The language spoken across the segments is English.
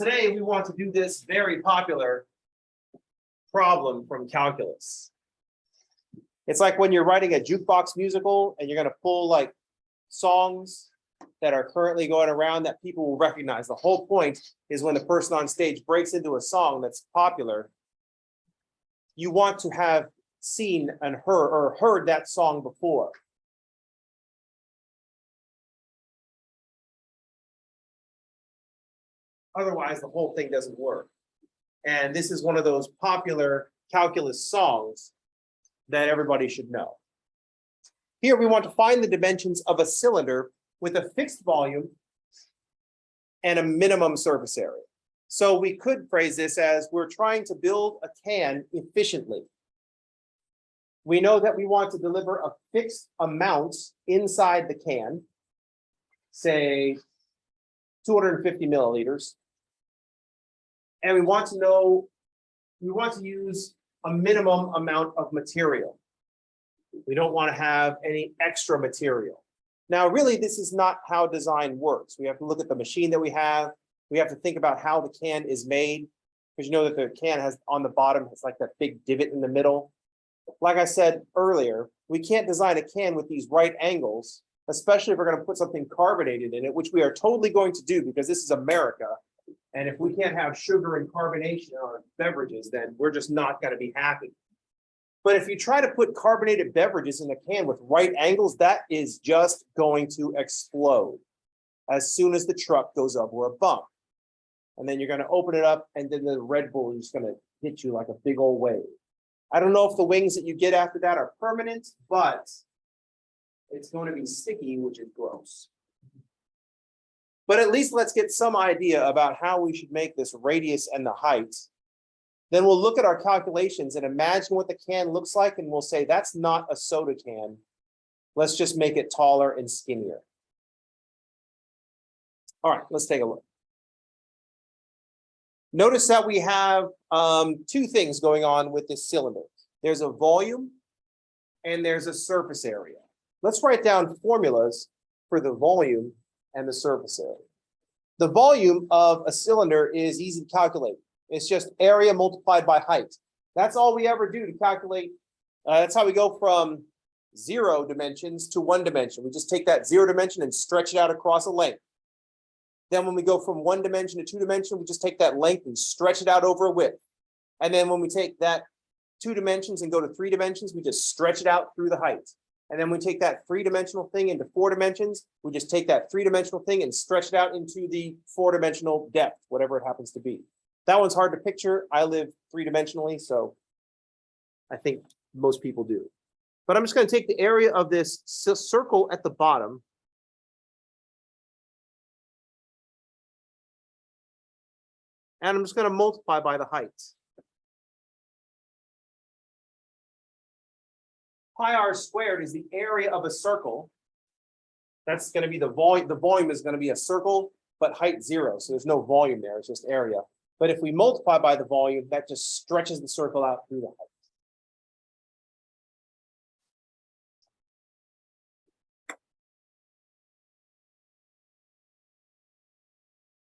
Today we want to do this very popular problem from calculus. It's like when you're writing a jukebox musical and you're going to pull like songs that are currently going around that people will recognize. The whole point is when the person on stage breaks into a song that's popular, you want to have seen and heard that song before. Otherwise, the whole thing doesn't work. And this is one of those popular calculus songs that everybody should know. Here we want to find the dimensions of a cylinder with a fixed volume and a minimum surface area. So we could phrase this as we're trying to build a can efficiently. We know that we want to deliver a fixed amount inside the can, say 250 milliliters. And we want to use a minimum amount of material. We don't want to have any extra material. Now, really, this is not how design works. We have to look at the machine that we have. We have to think about how the can is made, because you know that the can has on the bottom, it's like that big divot in the middle. Like I said earlier, we can't design a can with these right angles, especially if we're going to put something carbonated in it, which we are totally going to do because this is America. And if we can't have sugar and carbonation in our beverages, then we're just not going to be happy. But if you try to put carbonated beverages in a can with right angles, that is just going to explode as soon as the truck goes over a bump. And then you're going to open it up, and then the Red Bull is just going to hit you like a big old wave. I don't know if the wings that you get after that are permanent, but it's going to be sticky, which is gross. But at least let's get some idea about how we should make this radius and the height. Then we'll look at our calculations and imagine what the can looks like, and we'll say that's not a soda can. Let's just make it taller and skinnier. All right, let's take a look. Notice that we have two things going on with this cylinder. There's a volume and there's a surface area. Let's write down formulas for the volume and the surface area. The volume of a cylinder is easy to calculate. It's just area multiplied by height. That's all we ever do to calculate. That's how we go from 0 dimensions to 1 dimension. We just take that 0 dimension and stretch it out across a length. Then when we go from 1 dimension to 2 dimension, we just take that length and stretch it out over a width. And then when we take that 2 dimensions and go to 3 dimensions, we just stretch it out through the height. And then we take that 3-dimensional thing into 4 dimensions. We just take that 3-dimensional thing and stretch it out into the 4-dimensional depth, whatever it happens to be. That one's hard to picture. I live 3-dimensionally, so I think most people do. But I'm just going to take the area of this circle at the bottom. And I'm just going to multiply by the height. Pi r squared is the area of a circle. That's going to be the volume. The volume is going to be a circle, but height 0. So there's no volume there. It's just area. But if we multiply by the volume, that just stretches the circle out through the height.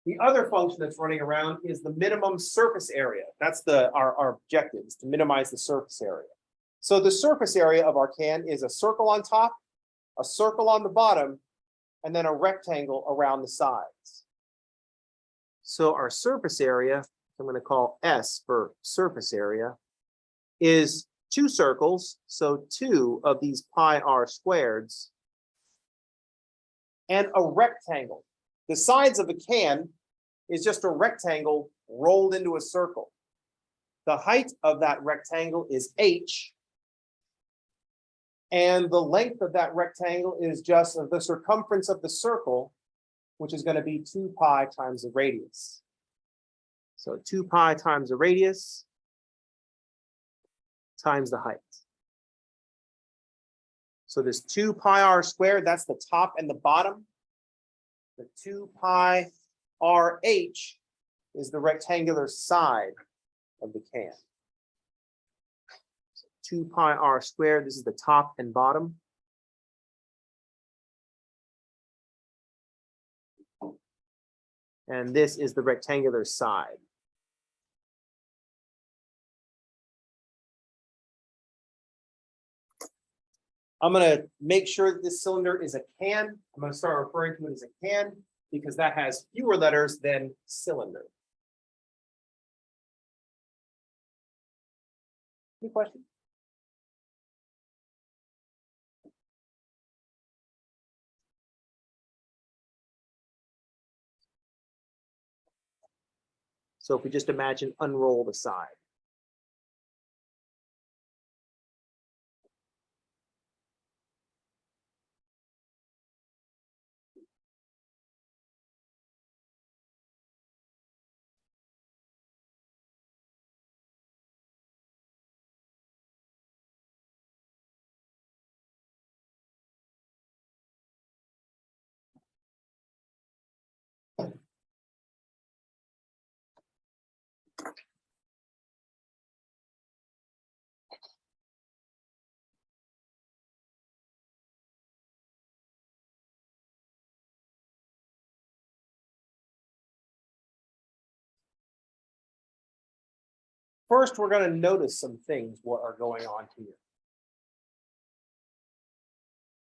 The other function that's running around is the minimum surface area. That's our objective, is to minimize the surface area. So the surface area of our can is a circle on top, a circle on the bottom, and then a rectangle around the sides. So our surface area, I'm going to call S for surface area, is 2 circles, so 2 of these pi r squareds, and a rectangle. The sides of a can is just a rectangle rolled into a circle. The height of that rectangle is h, and the length of that rectangle is just the circumference of the circle, which is going to be 2 pi times the radius. So 2 pi times the radius times the height. So this 2 pi r squared, that's the top and the bottom. The 2 pi r h is the rectangular side of the can. 2 pi r squared, this is the top and bottom. And this is the rectangular side. I'm going to make sure that this cylinder is a can. I'm going to start referring to it as a can because that has fewer letters than cylinder. Any questions? So if we just imagine unroll the side. First, we're going to notice some things what are going on here.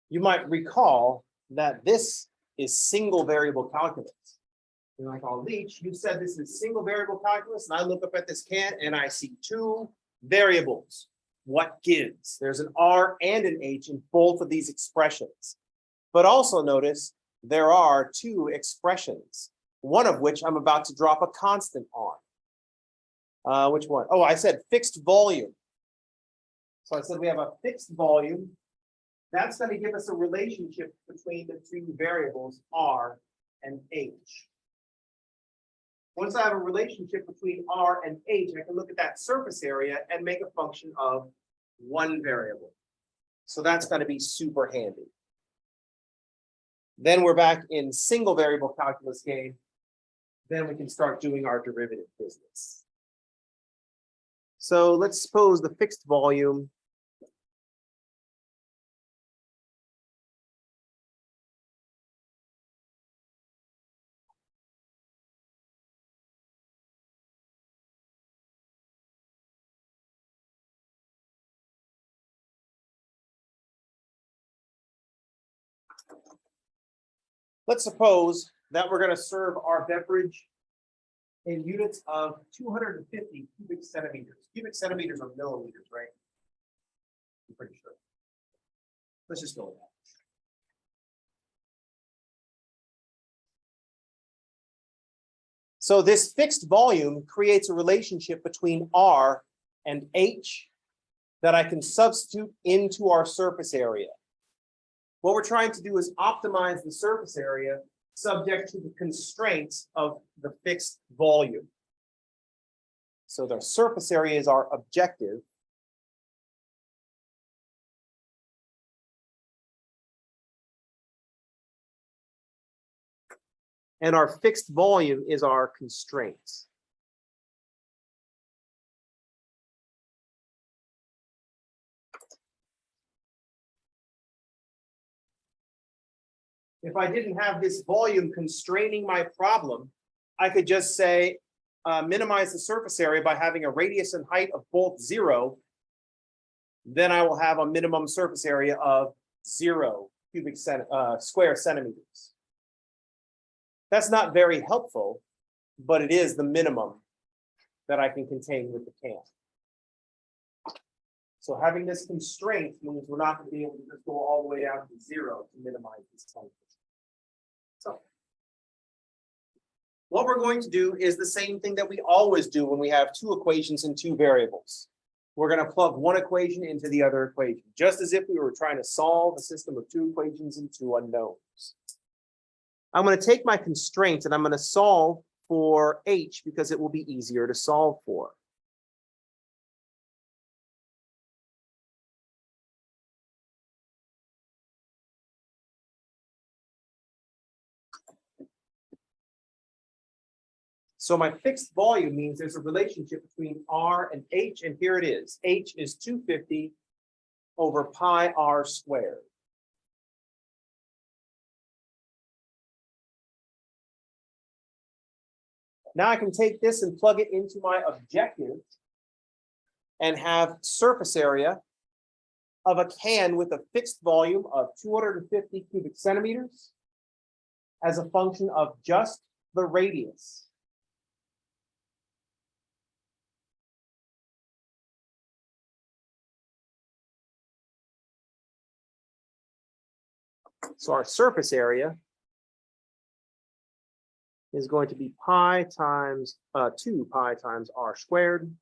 You might recall that this is single variable calculus. You're like, oh, Leach, you said this is single variable calculus, and I look up at this can and I see two variables. What gives? There's an R and an H in both of these expressions. But also notice there are two expressions, one of which I'm about to drop a constant on. Which one? Oh, I said fixed volume. So I said we have a fixed volume. That's going to give us a relationship between the two variables, R and H. Once I have a relationship between R and H, I can look at that surface area and make a function of one variable. So that's going to be super handy. Then we're back in single variable calculus game. Then we can start doing our derivative business. So let's suppose the fixed volume let's suppose that we're going to serve our beverage in units of 250 cubic centimeters. Cubic centimeters are milliliters, right? I'm pretty sure. Let's just go with that. So this fixed volume creates a relationship between R and H that I can substitute into our surface area. What we're trying to do is optimize the surface area subject to the constraints of the fixed volume. So the surface area is our objective. And our fixed volume is our constraints. If I didn't have this volume constraining my problem, I could just say minimize the surface area by having a radius and height of both 0. Then I will have a minimum surface area of 0 cubic square centimeters. That's not very helpful, but it is the minimum that I can contain with the can. So having this constraint means we're not going to be able to just go all the way down to 0 to minimize this function. So what we're going to do is the same thing that we always do when we have two equations and two variables. We're going to plug one equation into the other equation, just as if we were trying to solve a system of two equations and two unknowns. I'm going to take my constraint and I'm going to solve for H because it will be easier to solve for. So my fixed volume means there's a relationship between R and H, and here it is. H is 250 over pi r squared. Now I can take this and plug it into my objective and have surface area of a can with a fixed volume of 250 cubic centimeters as a function of just the radius. So our surface area is going to be pi times 2 pi times r squared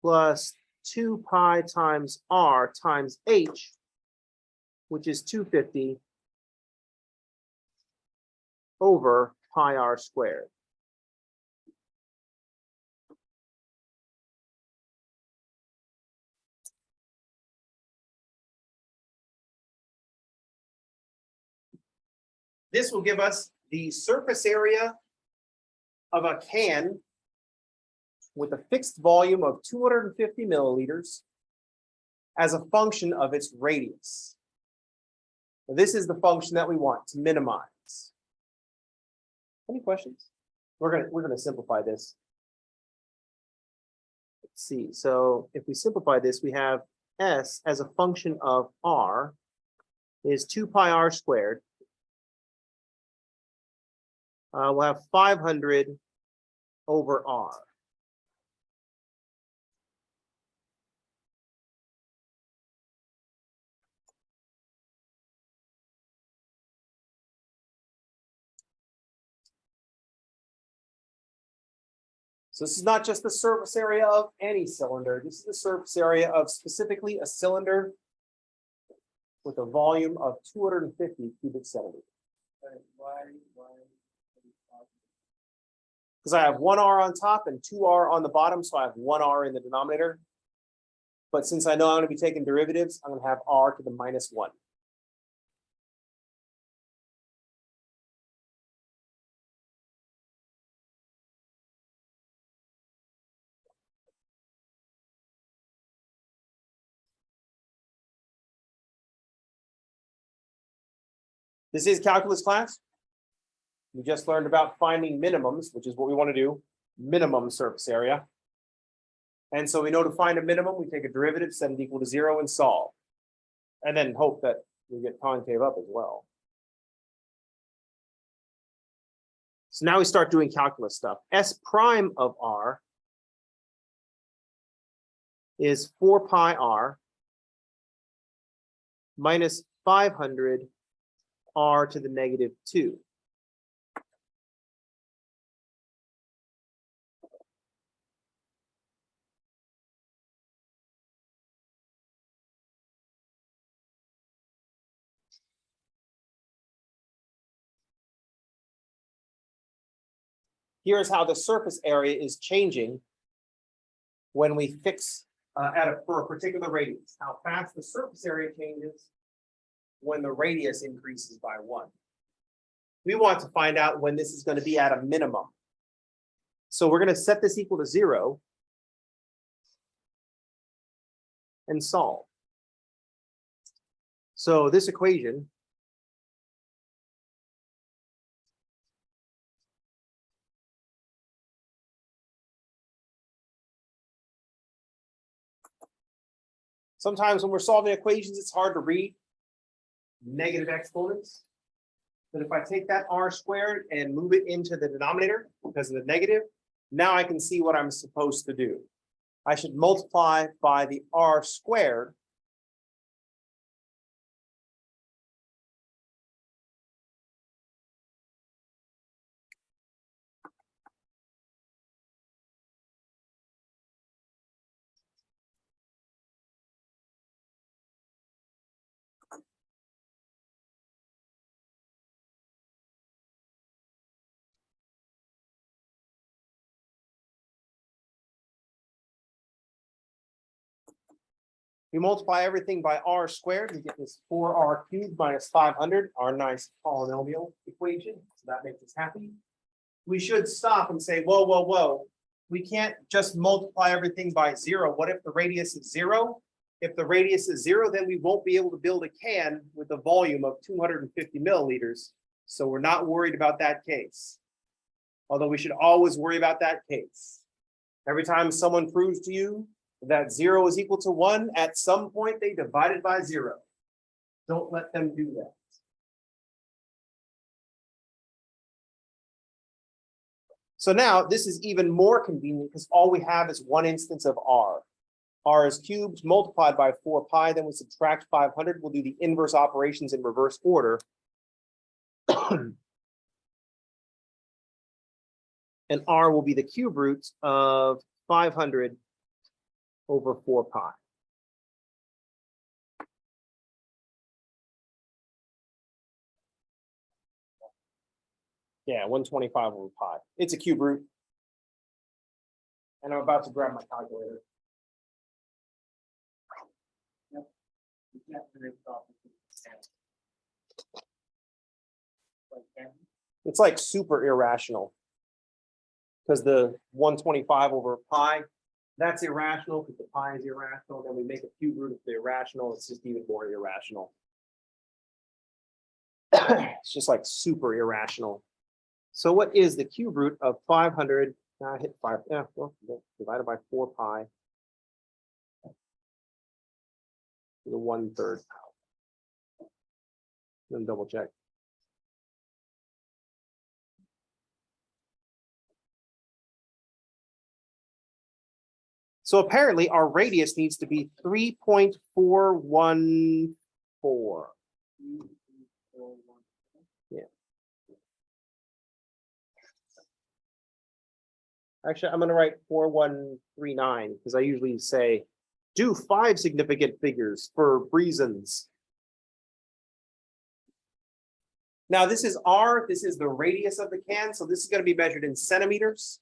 plus 2 pi times r times h, which is 250 over pi r squared. This will give us the surface area of a can with a fixed volume of 250 milliliters as a function of its radius. This is the function that we want to minimize. Any questions? We're gonna simplify this. Let's see. So if we simplify this, we have S as a function of R is 2 pi r squared. We'll have 500 over R. So this is not just the surface area of any cylinder. This is the surface area of specifically a cylinder with a volume of 250 cubic centimeters. Because I have 1 r on top and 2 r on the bottom, so I have 1 r in the denominator. But since I know I'm going to be taking derivatives, I'm going to have r to the minus 1. This is calculus class. We just learned about finding minimums, which is what we want to do, minimum surface area. And so we know to find a minimum, we take a derivative, set it equal to 0 and solve. And then hope that we get concave up as well. So now we start doing calculus stuff. S prime of R is 4 pi r minus 500 r to the negative 2. Here's how the surface area is changing when we fix for a particular radius. How fast the surface area changes when the radius increases by 1. We want to find out when this is going to be at a minimum. So we're going to set this equal to 0 and solve. So this equation sometimes when we're solving equations, it's hard to read negative exponents. But if I take that r squared and move it into the denominator because of the negative, now I can see what I'm supposed to do. I should multiply by the r squared . We multiply everything by r squared, we get this 4r cubed minus 500, our nice polynomial equation. So that makes us happy. We should stop and say, whoa, whoa, whoa. We can't just multiply everything by 0. What if the radius is 0? If the radius is 0, then we won't be able to build a can with a volume of 250 milliliters. So we're not worried about that case. Although we should always worry about that case. Every time someone proves to you that 0 is equal to 1, at some point they divide it by 0. Don't let them do that. So now this is even more convenient because all we have is one instance of R. R is cubed multiplied by 4 pi, then we subtract 500. We'll do the inverse operations in reverse order. And R will be the cube root of 500 over 4 pi. Yeah, 125 over pi. It's a cube root. And I'm about to grab my calculator. It's like super irrational. Because the 125 over pi, that's irrational because the pi is irrational. Then we make a cube root of the irrational. It's just even more irrational. It's just like super irrational. So what is the cube root of 500? I hit 5. Yeah, well, divided by 4 pi. The 1/3. Then double check. So apparently our radius needs to be 3.414. Yeah. Actually, I'm going to write 4139 because I usually say do 5 significant figures for reasons. Now this is R, this is the radius of the can, so this is going to be measured in centimeters.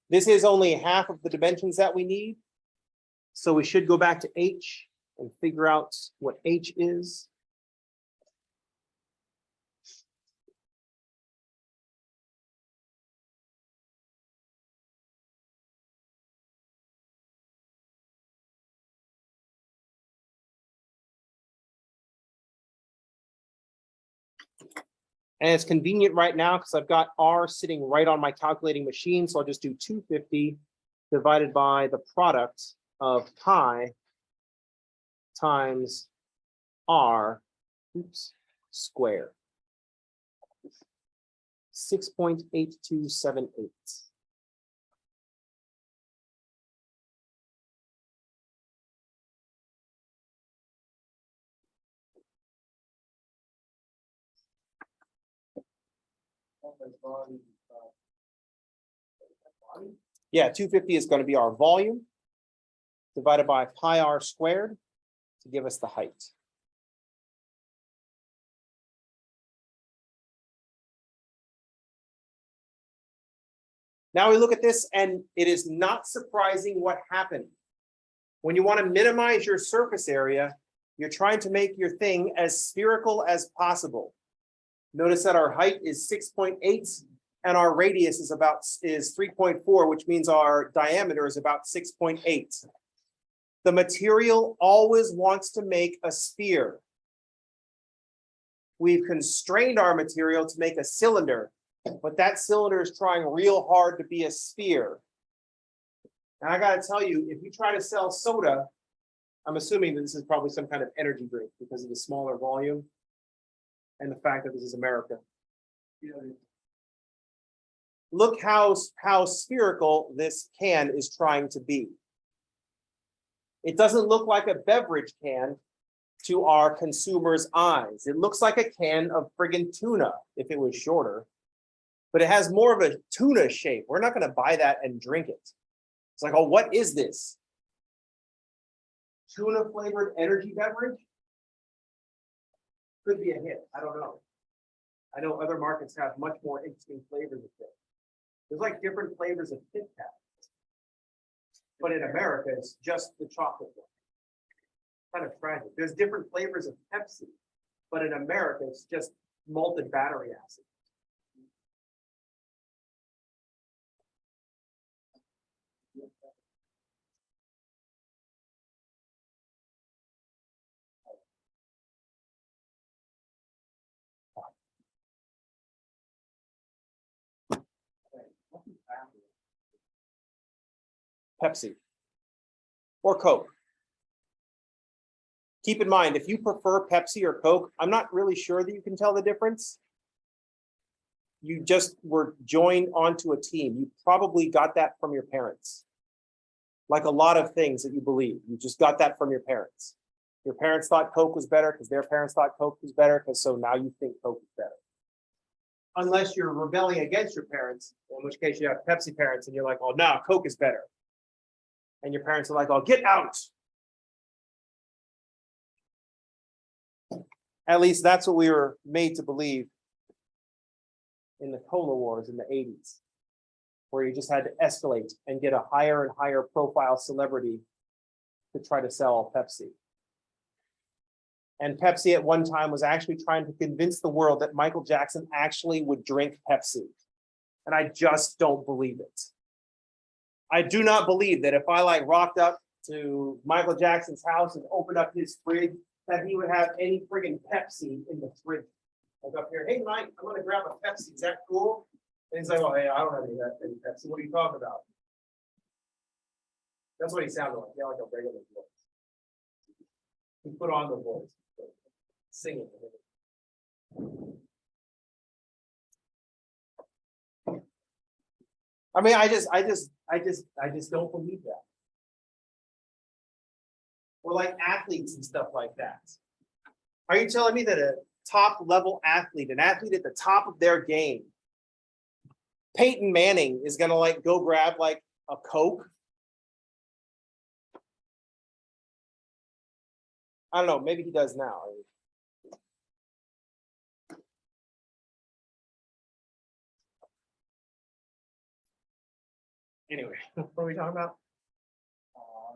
This is only half of the dimensions that we need. So we should go back to H and figure out what H is. And it's convenient right now because I've got R sitting right on my calculating machine. So I'll just do 250 divided by the product of pi times R, squared. 6.8278. Yeah, 250 is going to be our volume divided by pi r squared to give us the height. Now we look at this and it is not surprising what happened. When you want to minimize your surface area, you're trying to make your thing as spherical as possible. Notice that our height is 6.8 and our radius is 3.4, which means our diameter is about 6.8. The material always wants to make a sphere. We've constrained our material to make a cylinder, but that cylinder is trying real hard to be a sphere. And I gotta tell you, if you try to sell soda, I'm assuming that this is probably some kind of energy drink because of the smaller volume and the fact that this is America. Look how spherical this can is trying to be. It doesn't look like a beverage can to our consumers' eyes. It looks like a can of friggin' tuna if it was shorter, but it has more of a tuna shape. We're not going to buy that and drink it. It's like, oh, what is this? Tuna flavored energy beverage? Could be a hit. I don't know. I know other markets have much more interesting flavors of it. There's like different flavors of Kit Kat. But in America, it's just the chocolate one. Kind of tragic. There's different flavors of Pepsi. but in America, it's just malted battery acid. Pepsi or Coke. Keep in mind, if you prefer Pepsi or Coke, I'm not really sure that you can tell the difference. You just were joined onto a team. You probably got that from your parents. Like a lot of things that you believe, you just got that from your parents. Your parents thought Coke was better because their parents thought Coke was better, because so now you think Coke is better. Unless you're rebelling against your parents, in which case you have Pepsi parents and you're like, oh, no, Coke is better. And your parents are like, oh, get out. At least that's what we were made to believe in the cola wars in the 80s, where you just had to escalate and get a higher and higher profile celebrity to try to sell Pepsi. And Pepsi at one time was actually trying to convince the world that Michael Jackson actually would drink Pepsi. And I just don't believe it. I do not believe that if I like rocked up to Michael Jackson's house and opened up his fridge, that he would have any friggin' Pepsi in the fridge. Like up here, hey Mike, I'm gonna grab a Pepsi, is that cool? And he's like, oh hey, I don't have any Pepsi, what are you talking about? That's what he sounded like, yeah, like a regular voice. He put on the voice, singing. I mean, I just don't believe that. Or like athletes and stuff like that. Are you telling me that a top level athlete, an athlete at the top of their game, Peyton Manning, is gonna like go grab like a Coke? I don't know, maybe he does now. Anyway, what are we talking about?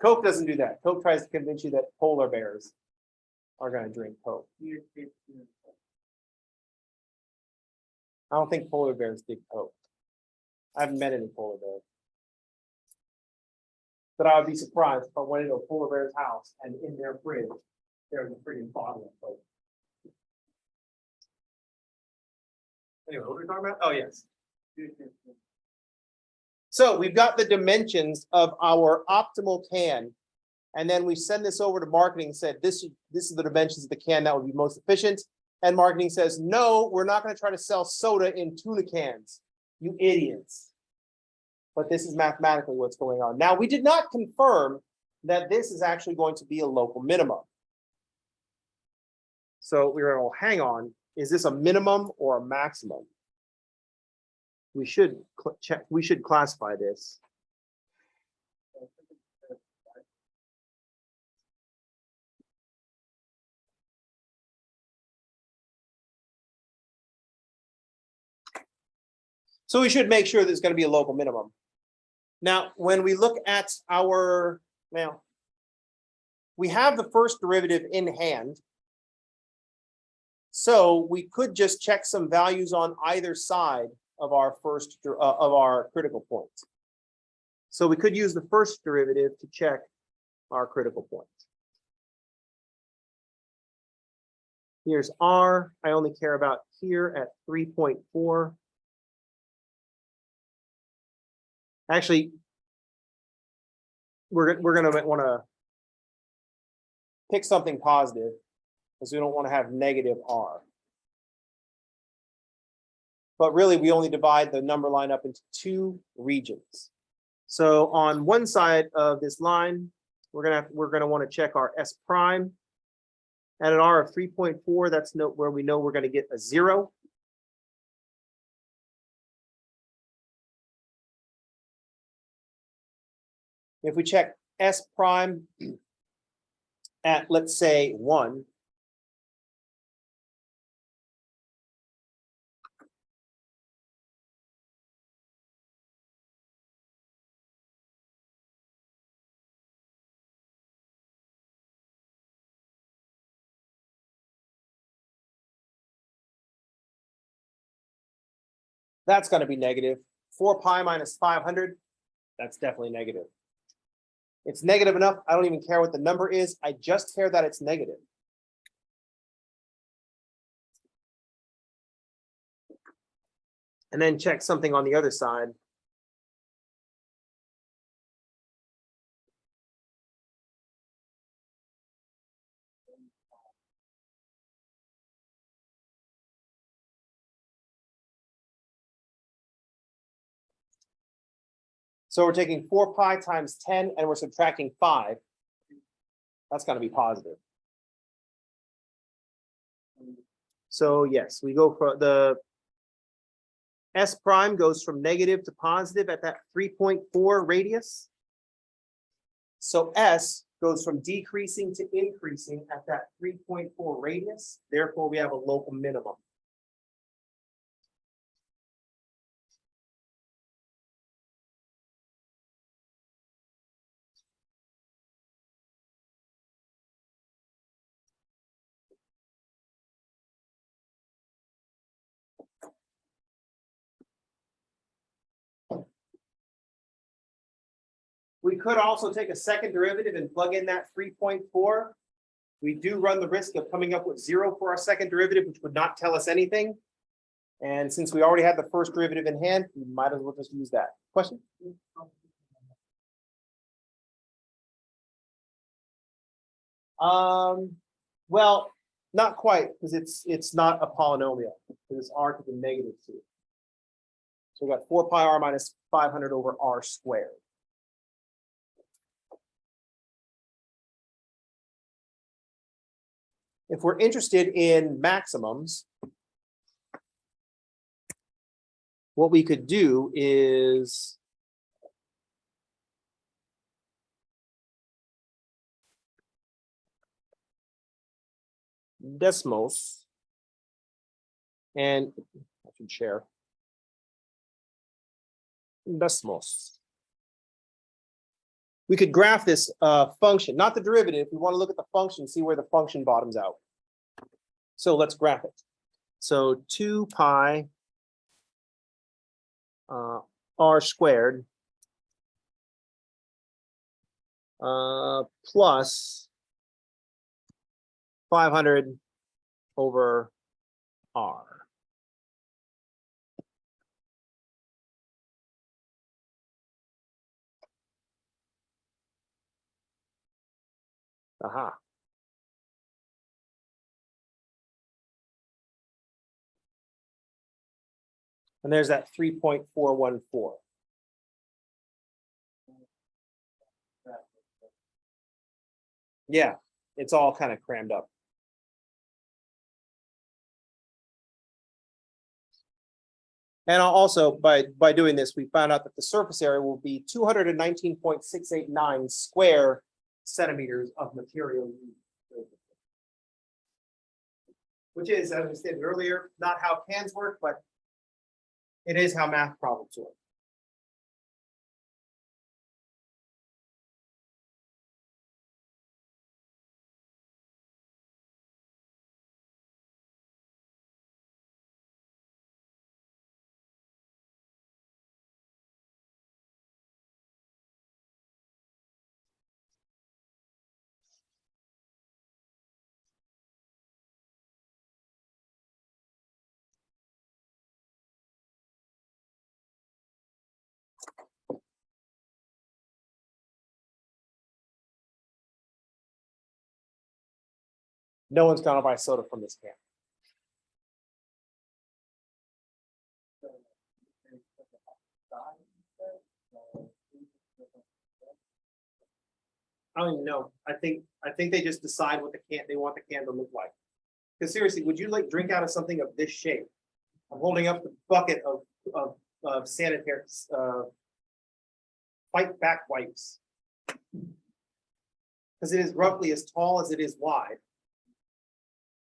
Coke doesn't do that. Coke tries to convince you that polar bears are going to drink Coke. I don't think polar bears dig Coke. I haven't met any polar bears. But I would be surprised if I went into a polar bear's house and in their fridge, there's a freaking bottle of Coke. Anyway, what are we talking about? Oh, yes. So we've got the dimensions of our optimal can, and then we send this over to marketing and said, this is the dimensions of the can that would be most efficient. And marketing says, no, we're not going to try to sell soda in tuna cans, you idiots. But this is mathematically what's going on. Now, we did not confirm that this is actually going to be a local minimum. So we're going to hang on. Is this a minimum or a maximum? We should check. We should classify this. So we should make sure there's going to be a local minimum. Now, when we look at our, now, we have the first derivative in hand. So we could just check some values on either side of our first of our critical point. So we could use the first derivative to check our critical point. Here's R. I only care about here at 3.4. Actually, we're going to want to pick something positive because we don't want to have negative R. But really, we only divide the number line up into two regions. So on one side of this line, we're gonna want to check our S prime. At an R of 3.4, that's where we know we're going to get a 0. If we check S prime at, let's say, 1, That's going to be negative. 4 pi minus 500, that's definitely negative. It's negative enough. I don't even care what the number is. I just care that it's negative. And then check something on the other side. So we're taking 4 pi times 10 and we're subtracting 5. That's going to be positive. So yes, we go for the S prime goes from negative to positive at that 3.4 radius. So S goes from decreasing to increasing at that 3.4 radius. Therefore, we have a local minimum. We could also take a second derivative and plug in that 3.4. We do run the risk of coming up with 0 for our second derivative, which would not tell us anything. And since we already had the first derivative in hand, we might as well just use that. Question? Well, not quite, because it's not a polynomial. It's r to the negative 2. So we got 4 pi r minus 500 over r squared. If we're interested in maximums, what we could do is Desmos, and I should share Desmos. We could graph this function, not the derivative. We want to look at the function, see where the function bottoms out. So let's graph it. So 2 pi r squared plus 500 over r. Aha. And there's that 3.414. Yeah, it's all kind of crammed up. And also, by doing this, we found out that the surface area will be 219.689 square centimeters of material, which is, as we stated earlier, not how cans work, but it is how math problems work. No one's gonna buy soda from this can. I don't even know. I think they just decide what they want the can to look like. Because seriously, would you like drink out of something of this shape? I'm holding up the bucket of sanitary fight back wipes. Because it is roughly as tall as it is wide.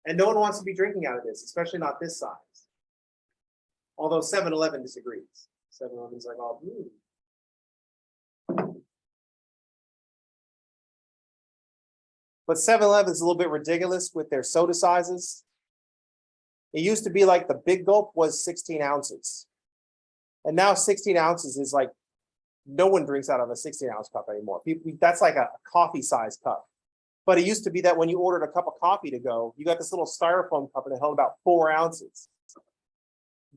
And no one wants to be drinking out of this, especially not this size. Although 7-Eleven disagrees. 7-Eleven's like, oh, But 7-Eleven is a little bit ridiculous with their soda sizes. It used to be like the big gulp was 16 ounces. And now 16 ounces is like, no one drinks out of a 16-ounce cup anymore. People, that's like a coffee size cup. But it used to be that when you ordered a cup of coffee to go, you got this little styrofoam cup and it held about 4 ounces.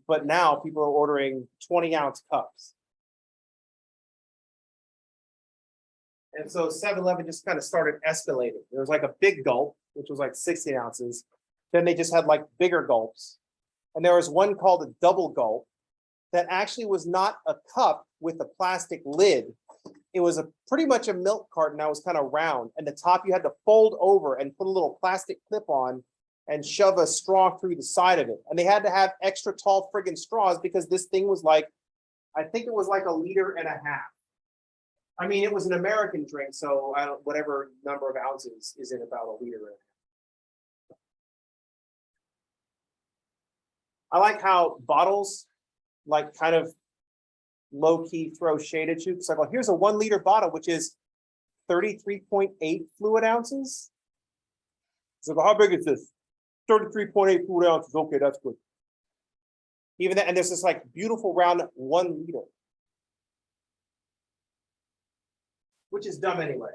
But now people are ordering 20-ounce cups. And so 7-Eleven just kind of started escalating. There was like a big gulp, which was like 16 ounces. Then they just had like bigger gulps. And there was one called a double gulp that actually was not a cup with a plastic lid. It was pretty much a milk carton that was kind of round. And the top you had to fold over and put a little plastic clip on and shove a straw through the side of it. And they had to have extra tall friggin' straws because this thing was like, I think it was like 1.5 liters. I mean, it was an American drink, so I don't, whatever number of ounces is in about 1.5 liters. I like how bottles like kind of low-key throw shade at you. It's like, well, here's a 1 liter bottle, which is 33.8 fluid ounces. So how big is this? 33.8 fluid ounces. Okay, that's good. Even that, and there's this like beautiful round 1 liter. Which is dumb anyway.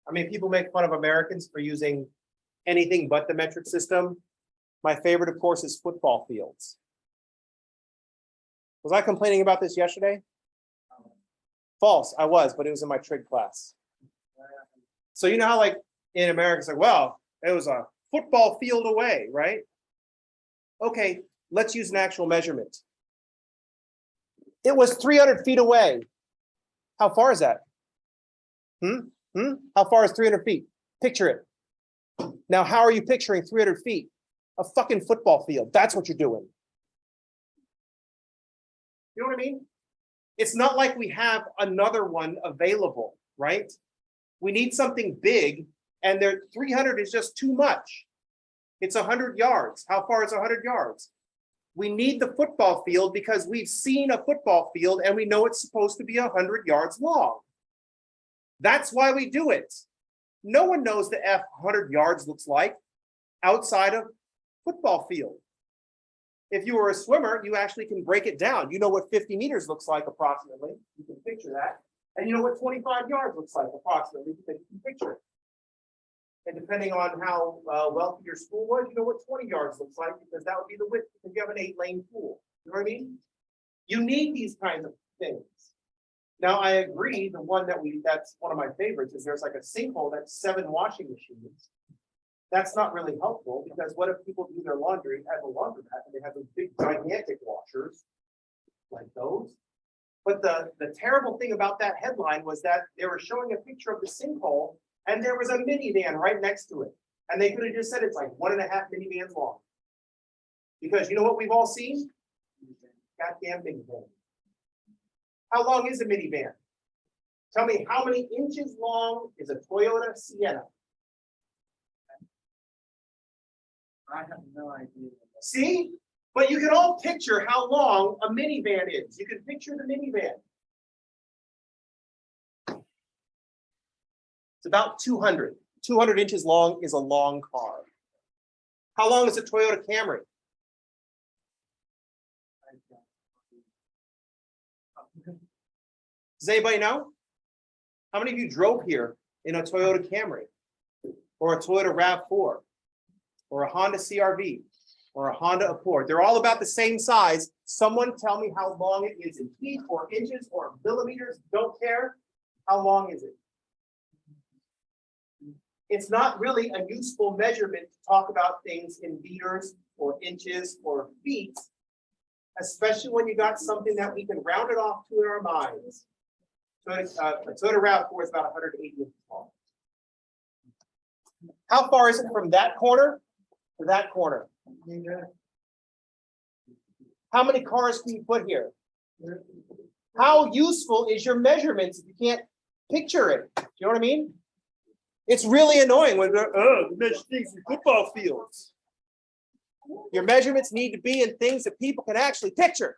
I mean, people make fun of Americans for using anything but the metric system. My favorite, of course, is football fields. Was I complaining about this yesterday? False, I was, but it was in my trig class. So you know how like in America, it's like, well, it was a football field away, right? Okay, let's use an actual measurement. It was 300 feet away. How far is that? How far is 300 feet? Picture it. Now, how are you picturing 300 feet? A fucking football field. That's what you're doing. You know what I mean? It's not like we have another one available, right? We need something big, and 300 is just too much. It's 100 yards. How far is 100 yards? We need the football field because we've seen a football field and we know it's supposed to be 100 yards long. That's why we do it. No one knows the 100 yards looks like outside of football field. If you were a swimmer, you actually can break it down. You know what 50 meters looks like approximately. You can picture that. And you know what 25 yards looks like approximately. You can picture it. And depending on how wealthy your school was, you know what 20 yards looks like because that would be the width because you have an 8-lane pool. You know what I mean? You need these kinds of things. Now, I agree. The one that's one of my favorites is there's like a sinkhole that's 7 washing machines. That's not really helpful because what if people do their laundry at a laundromat and they have those big gigantic washers like those? But the terrible thing about that headline was that they were showing a picture of the sinkhole and there was a minivan right next to it. And they could have just said it's like 1.5 minivans long. Because you know what we've all seen? Goddamn minivan. How long is a minivan? Tell me, how many inches long is a Toyota Sienna? I have no idea. See? But you can all picture how long a minivan is. You can picture the minivan. It's about 200. 200 inches long is a long car. How long is a Toyota Camry? Does anybody know? How many of you drove here in a Toyota Camry? Or a Toyota RAV4? Or a Honda CRV? Or a Honda Accord? They're all about the same size. Someone tell me how long it is in feet or inches or millimeters. Don't care. How long is it? It's not really a useful measurement to talk about things in meters or inches or feet, especially when you got something that we can round it off to in our minds. So a Toyota RAV4 is about 180 inches long. How far is it from that corner to that corner? How many cars can you put here? How useful is your measurements if you can't picture it? Do you know what I mean? It's really annoying when they're, measure things in football fields. Your measurements need to be in things that people can actually picture.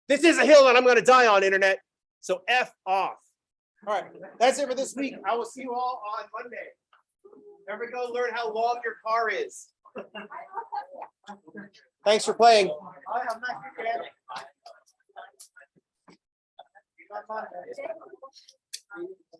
This is a hill that I'm going to die on, internet. So F off. All right, that's it for this week. I will see you all on Monday. Never go learn how long your car is. Thanks for playing. I am not good at it.